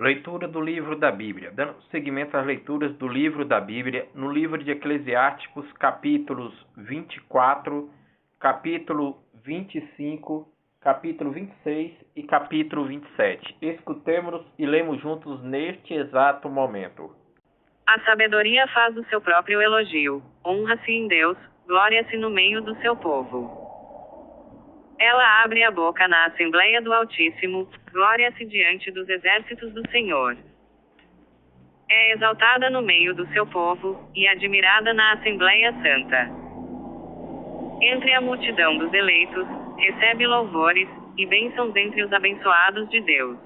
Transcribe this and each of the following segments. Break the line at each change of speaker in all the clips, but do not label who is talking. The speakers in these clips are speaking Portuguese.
Leitura do livro da Bíblia. Dando seguimento às leituras do livro da Bíblia, no livro de Eclesiásticos, capítulos 24, capítulo 25, capítulo 26 e capítulo 27. Escutemos e lemos juntos neste exato momento.
A sabedoria faz do seu próprio elogio, honra-se em Deus, glória-se no meio do seu povo. Ela abre a boca na Assembleia do Altíssimo, glória-se diante dos exércitos do Senhor. É exaltada no meio do seu povo, e admirada na Assembleia Santa. Entre a multidão dos eleitos, recebe louvores, e bênçãos entre os abençoados de Deus.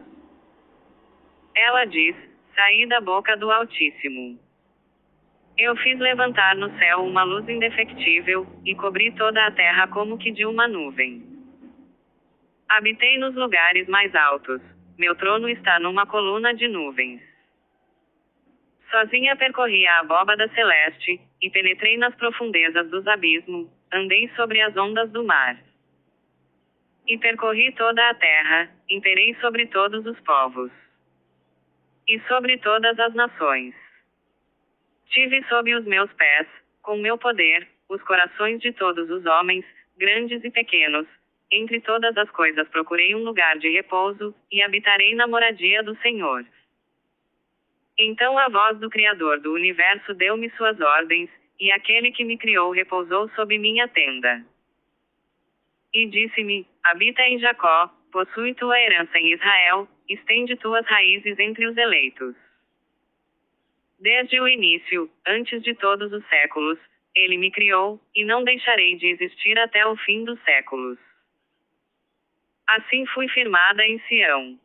Ela diz, saí da boca do Altíssimo. Eu fiz levantar no céu uma luz indefectível, e cobri toda a terra como que de uma nuvem. Habitei nos lugares mais altos. Meu trono está numa coluna de nuvens. Sozinha percorri a abóbada celeste, e penetrei nas profundezas dos abismos, andei sobre as ondas do mar. E percorri toda a terra, imperei sobre todos os povos. E sobre todas as nações. Tive sob os meus pés, com meu poder, os corações de todos os homens, grandes e pequenos. Entre todas as coisas procurei um lugar de repouso, e habitarei na moradia do Senhor. Então a voz do Criador do universo deu-me suas ordens, e aquele que me criou repousou sob minha tenda. E disse-me, habita em Jacó, possui tua herança em Israel, estende tuas raízes entre os eleitos. Desde o início, antes de todos os séculos, ele me criou, e não deixarei de existir até o fim dos séculos. Assim fui firmada em Sião.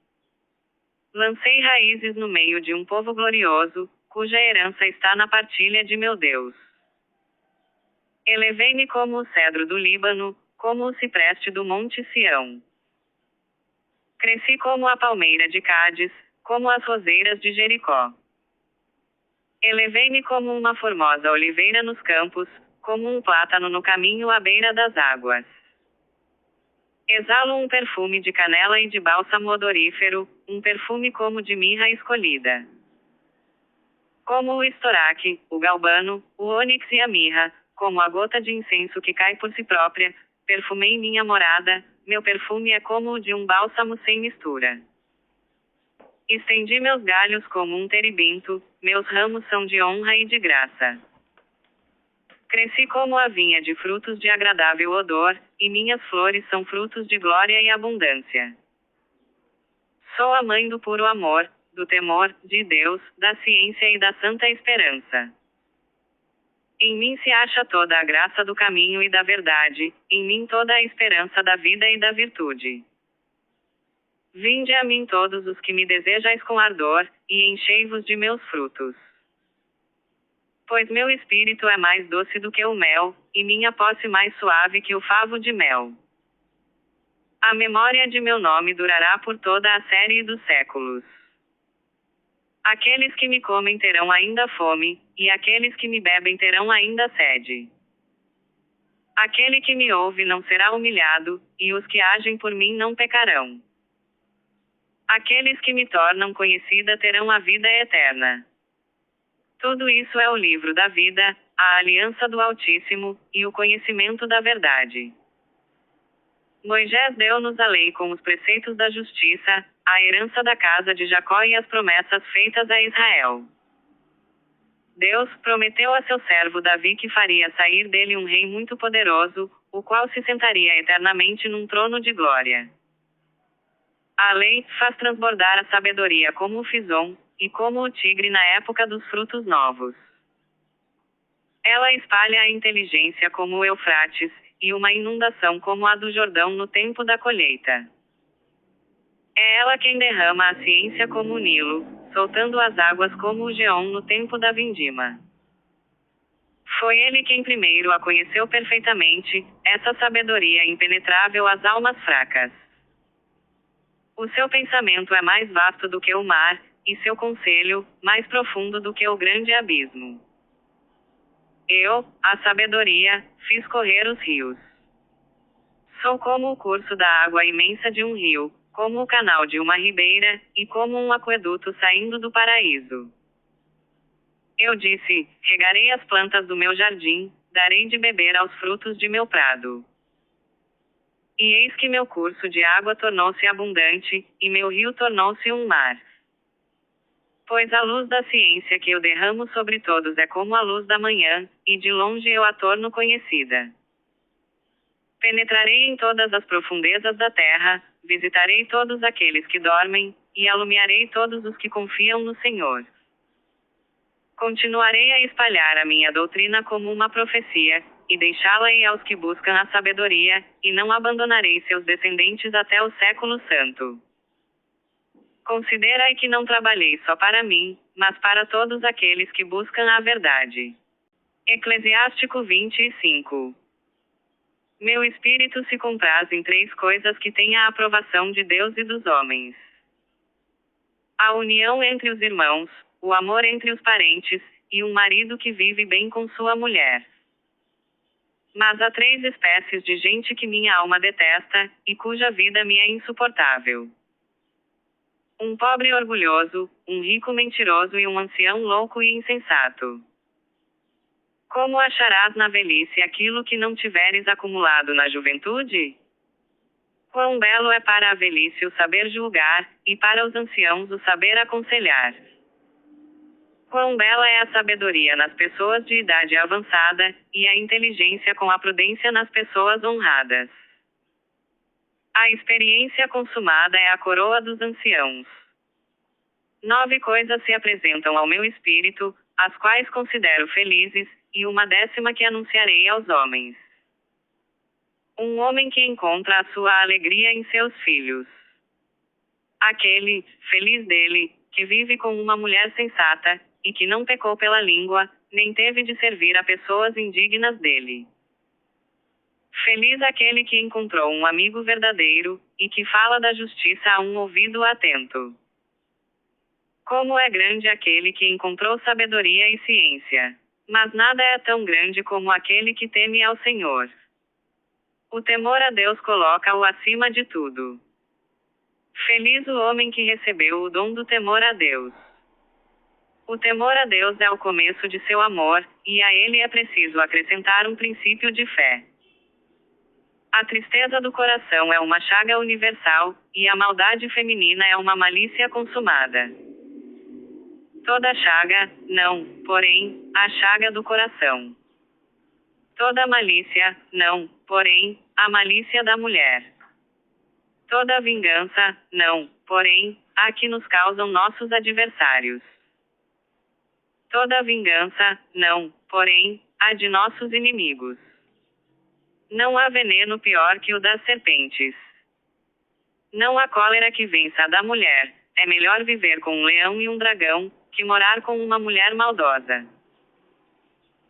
Lancei raízes no meio de um povo glorioso, cuja herança está na partilha de meu Deus. Elevei-me como o cedro do Líbano, como o cipreste do monte Sião. Cresci como a palmeira de Cádiz, como as roseiras de Jericó. Elevei-me como uma formosa oliveira nos campos, como um plátano no caminho à beira das águas. Exalo um perfume de canela e de bálsamo odorífero, um perfume como de mirra escolhida. Como o estoraque, o galbano, o ônix e a mirra, como a gota de incenso que cai por si própria, perfumei minha morada, meu perfume é como o de um bálsamo sem mistura. Estendi meus galhos como um terebinto, meus ramos são de honra e de graça. Cresci como a vinha de frutos de agradável odor, e minhas flores são frutos de glória e abundância. Sou a mãe do puro amor, do temor de Deus, da ciência e da santa esperança. Em mim se acha toda a graça do caminho e da verdade, em mim toda a esperança da vida e da virtude. Vinde a mim todos os que me desejais com ardor, e enchei-vos de meus frutos. Pois meu espírito é mais doce do que o mel, e minha posse mais suave que o favo de mel. A memória de meu nome durará por toda a série dos séculos. Aqueles que me comem terão ainda fome, e aqueles que me bebem terão ainda sede. Aquele que me ouve não será humilhado, e os que agem por mim não pecarão. Aqueles que me tornam conhecida terão a vida eterna. Tudo isso é o livro da vida, a aliança do Altíssimo, e o conhecimento da verdade. Moisés deu-nos a lei com os preceitos da justiça, a herança da casa de Jacó e as promessas feitas a Israel. Deus prometeu a seu servo Davi que faria sair dele um rei muito poderoso, o qual se sentaria eternamente num trono de glória. A lei faz transbordar a sabedoria como o Fison, e como o tigre na época dos frutos novos. Ela espalha a inteligência como o Eufrates, e uma inundação como a do Jordão no tempo da colheita. É ela quem derrama a ciência como o Nilo, soltando as águas como o Geom no tempo da vindima. Foi ele quem primeiro a conheceu perfeitamente, essa sabedoria impenetrável às almas fracas. O seu pensamento é mais vasto do que o mar, e seu conselho, mais profundo do que o grande abismo. Eu, a sabedoria, fiz correr os rios. Sou como o curso da água imensa de um rio, como o canal de uma ribeira, e como um aqueduto saindo do paraíso. Eu disse: regarei as plantas do meu jardim, darei de beber aos frutos de meu prado. E eis que meu curso de água tornou-se abundante, e meu rio tornou-se um mar. Pois a luz da ciência que eu derramo sobre todos é como a luz da manhã, e de longe eu a torno conhecida. Penetrarei em todas as profundezas da terra, visitarei todos aqueles que dormem, e alumiarei todos os que confiam no Senhor. Continuarei a espalhar a minha doutrina como uma profecia, e deixá-la-ei aos que buscam a sabedoria, e não abandonarei seus descendentes até o século santo. Considerai que não trabalhei só para mim, mas para todos aqueles que buscam a verdade. Eclesiástico 25. Meu espírito se compraz em 3 coisas que têm a aprovação de Deus e dos homens: a união entre os irmãos, o amor entre os parentes, e um marido que vive bem com sua mulher. Mas há 3 espécies de gente que minha alma detesta, e cuja vida me é insuportável: um pobre orgulhoso, um rico mentiroso e um ancião louco e insensato. Como acharás na velhice aquilo que não tiveres acumulado na juventude? Quão belo é para a velhice o saber julgar, e para os anciãos o saber aconselhar. Quão bela é a sabedoria nas pessoas de idade avançada, e a inteligência com a prudência nas pessoas honradas. A experiência consumada é a coroa dos anciãos. 9 coisas se apresentam ao meu espírito, as quais considero felizes, e uma 10ª que anunciarei aos homens. Um homem que encontra a sua alegria em seus filhos. Aquele, feliz dele, que vive com uma mulher sensata, e que não pecou pela língua, nem teve de servir a pessoas indignas dele. Feliz aquele que encontrou um amigo verdadeiro, e que fala da justiça a um ouvido atento. Como é grande aquele que encontrou sabedoria e ciência! Mas nada é tão grande como aquele que teme ao Senhor. O temor a Deus coloca-o acima de tudo. Feliz o homem que recebeu o dom do temor a Deus. O temor a Deus é o começo de seu amor, e a ele é preciso acrescentar um princípio de fé. A tristeza do coração é uma chaga universal, e a maldade feminina é uma malícia consumada. Toda chaga, não, porém, a chaga do coração. Toda malícia, não, porém, a malícia da mulher. Toda vingança, não, porém, a que nos causam nossos adversários. Toda vingança, não, porém, a de nossos inimigos. Não há veneno pior que o das serpentes. Não há cólera que vença a da mulher. É melhor viver com um leão e um dragão, que morar com uma mulher maldosa.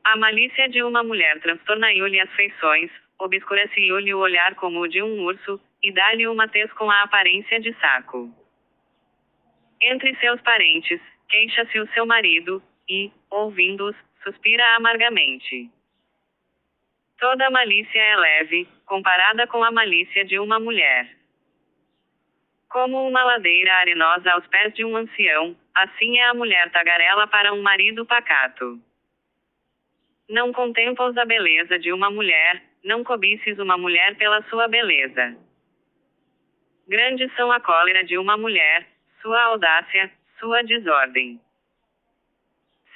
A malícia de uma mulher transtorna-lhe as feições, obscurece-lhe o olhar como o de um urso, e dá-lhe uma tez com a aparência de saco. Entre seus parentes, queixa-se o seu marido, e, ouvindo-os, suspira amargamente. Toda malícia é leve, comparada com a malícia de uma mulher. Como uma ladeira arenosa aos pés de um ancião, assim é a mulher tagarela para um marido pacato. Não contemplas a beleza de uma mulher, não cobices uma mulher pela sua beleza. Grandes são a cólera de uma mulher, sua audácia, sua desordem.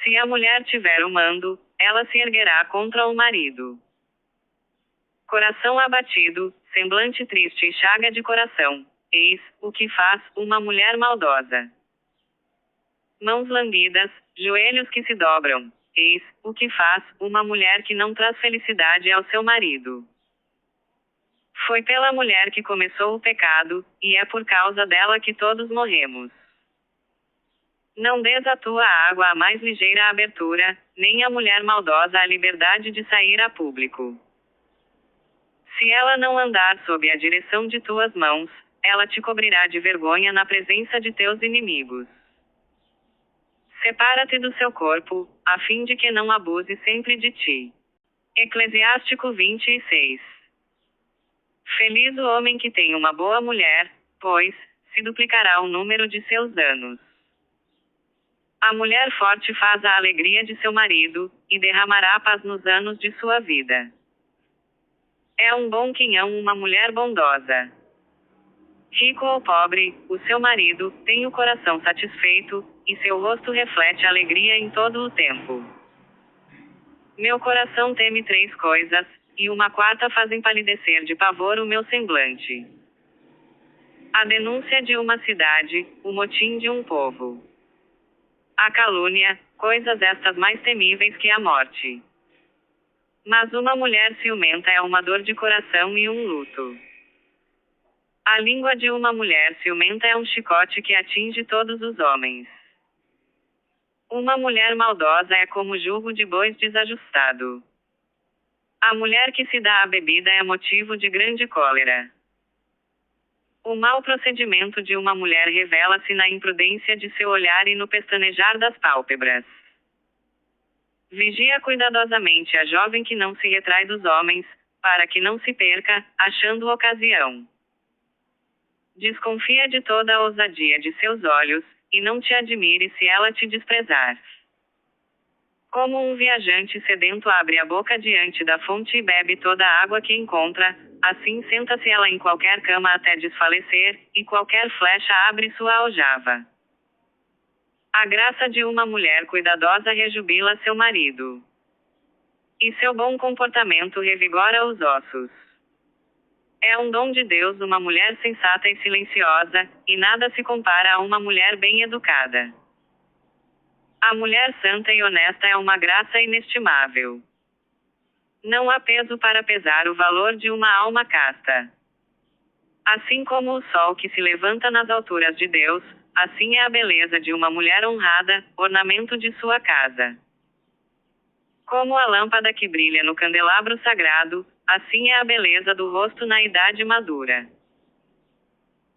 Se a mulher tiver o mando, ela se erguerá contra o marido. Coração abatido, semblante triste e chaga de coração. Eis o que faz uma mulher maldosa. Mãos lambidas, joelhos que se dobram. Eis o que faz uma mulher que não traz felicidade ao seu marido. Foi pela mulher que começou o pecado, e é por causa dela que todos morremos. Não des a tua água a mais ligeira abertura, nem a mulher maldosa a liberdade de sair a público. Se ela não andar sob a direção de tuas mãos, ela te cobrirá de vergonha na presença de teus inimigos. Separa-te do seu corpo, a fim de que não abuse sempre de ti. Eclesiástico 26. Feliz o homem que tem uma boa mulher, pois se duplicará o número de seus anos. A mulher forte faz a alegria de seu marido, e derramará paz nos anos de sua vida. É um bom quinhão uma mulher bondosa. Rico ou pobre, o seu marido tem o coração satisfeito, e seu rosto reflete alegria em todo o tempo. Meu coração teme 3 coisas, e uma quarta faz empalidecer de pavor o meu semblante. A denúncia de uma cidade, o motim de um povo. A calúnia, coisas estas mais temíveis que a morte. Mas uma mulher ciumenta é uma dor de coração e um luto. A língua de uma mulher ciumenta é um chicote que atinge todos os homens. Uma mulher maldosa é como jugo de bois desajustado. A mulher que se dá à bebida é motivo de grande cólera. O mau procedimento de uma mulher revela-se na imprudência de seu olhar e no pestanejar das pálpebras. Vigia cuidadosamente a jovem que não se retrai dos homens, para que não se perca, achando ocasião. Desconfia de toda a ousadia de seus olhos, e não te admire se ela te desprezar. Como um viajante sedento abre a boca diante da fonte e bebe toda a água que encontra, assim senta-se ela em qualquer cama até desfalecer, e qualquer flecha abre sua aljava. A graça de uma mulher cuidadosa rejubila seu marido. E seu bom comportamento revigora os ossos. É um dom de Deus uma mulher sensata e silenciosa, e nada se compara a uma mulher bem educada. A mulher santa e honesta é uma graça inestimável. Não há peso para pesar o valor de uma alma casta. Assim como o sol que se levanta nas alturas de Deus, assim é a beleza de uma mulher honrada, ornamento de sua casa. Como a lâmpada que brilha no candelabro sagrado, assim é a beleza do rosto na idade madura.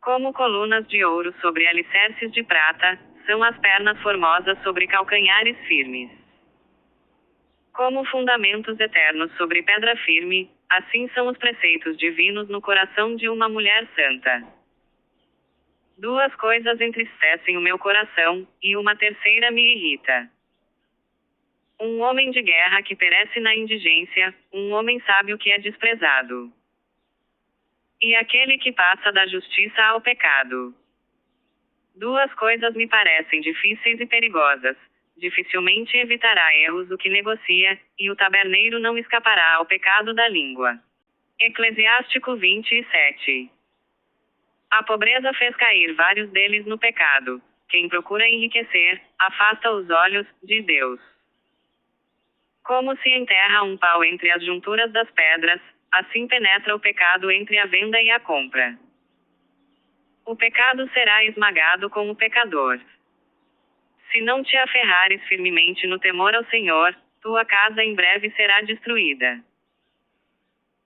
Como colunas de ouro sobre alicerces de prata, são as pernas formosas sobre calcanhares firmes. Como fundamentos eternos sobre pedra firme, assim são os preceitos divinos no coração de uma mulher santa. 2 coisas entristecem o meu coração, e uma terceira me irrita. Um homem de guerra que perece na indigência, um homem sábio que é desprezado. E aquele que passa da justiça ao pecado. 2 coisas me parecem difíceis e perigosas. Dificilmente evitará erros o que negocia, e o taberneiro não escapará ao pecado da língua. Eclesiástico 27. A pobreza fez cair vários deles no pecado. Quem procura enriquecer, afasta os olhos de Deus. Como se enterra um pau entre as junturas das pedras, assim penetra o pecado entre a venda e a compra. O pecado será esmagado com o pecador. Se não te aferrares firmemente no temor ao Senhor, tua casa em breve será destruída.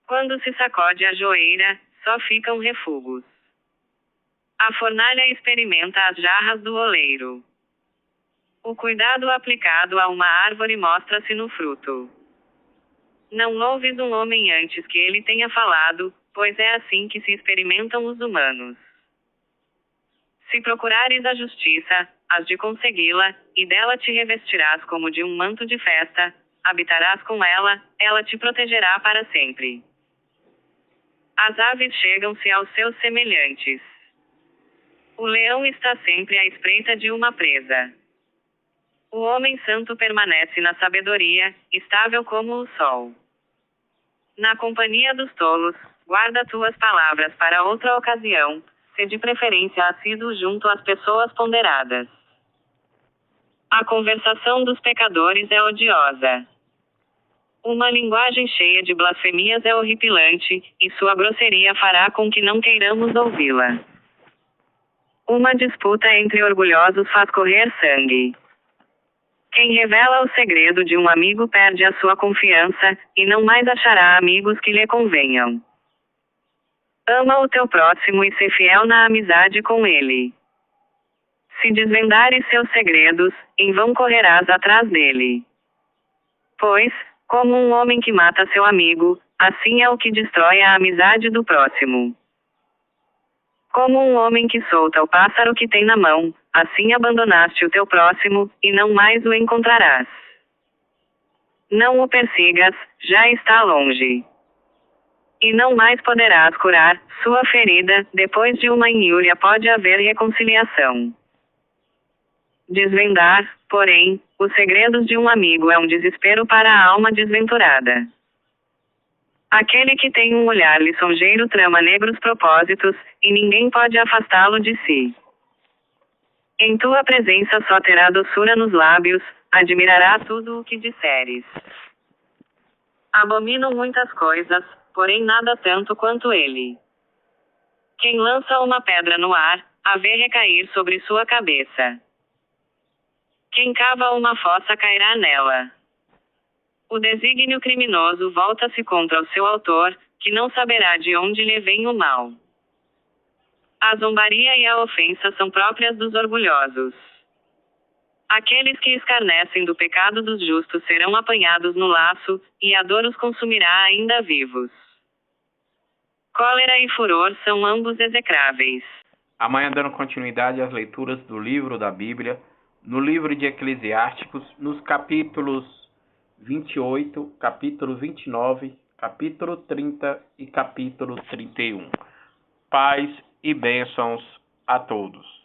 Quando se sacode a joeira, só ficam refugos. A fornalha experimenta as jarras do oleiro. O cuidado aplicado a uma árvore mostra-se no fruto. Não louves um homem antes que ele tenha falado, pois é assim que se experimentam os humanos. Se procurares a justiça, has de consegui-la, e dela te revestirás como de um manto de festa, habitarás com ela, ela te protegerá para sempre. As aves chegam-se aos seus semelhantes. O leão está sempre à espreita de uma presa. O homem santo permanece na sabedoria, estável como o sol. Na companhia dos tolos, guarda tuas palavras para outra ocasião, se de preferência assíduo junto às pessoas ponderadas. A conversação dos pecadores é odiosa. Uma linguagem cheia de blasfemias é horripilante, e sua grosseria fará com que não queiramos ouvi-la. Uma disputa entre orgulhosos faz correr sangue. Quem revela o segredo de um amigo perde a sua confiança, e não mais achará amigos que lhe convenham. Ama o teu próximo e ser fiel na amizade com ele. Se desvendares seus segredos, em vão correrás atrás dele. Pois, como um homem que mata seu amigo, assim é o que destrói a amizade do próximo. Como um homem que solta o pássaro que tem na mão, assim abandonaste o teu próximo, e não mais o encontrarás. Não o persigas, já está longe. E não mais poderás curar sua ferida, depois de uma injúria pode haver reconciliação. Desvendar, porém, os segredos de um amigo é um desespero para a alma desventurada. Aquele que tem um olhar lisonjeiro trama negros propósitos, e ninguém pode afastá-lo de si. Em tua presença só terá doçura nos lábios, admirará tudo o que disseres. Abomino muitas coisas, porém nada tanto quanto ele. Quem lança uma pedra no ar, a vê recair sobre sua cabeça. Quem cava uma fossa cairá nela. O desígnio criminoso volta-se contra o seu autor, que não saberá de onde lhe vem o mal. A zombaria e a ofensa são próprias dos orgulhosos. Aqueles que escarnecem do pecado dos justos serão apanhados no laço, e a dor os consumirá ainda vivos. Cólera e furor são ambos execráveis.
Amanhã, dando continuidade às leituras do livro da Bíblia, no livro de Eclesiásticos, nos capítulos 28, capítulo 29, capítulo 30 e capítulo 31. Paz e bênçãos a todos.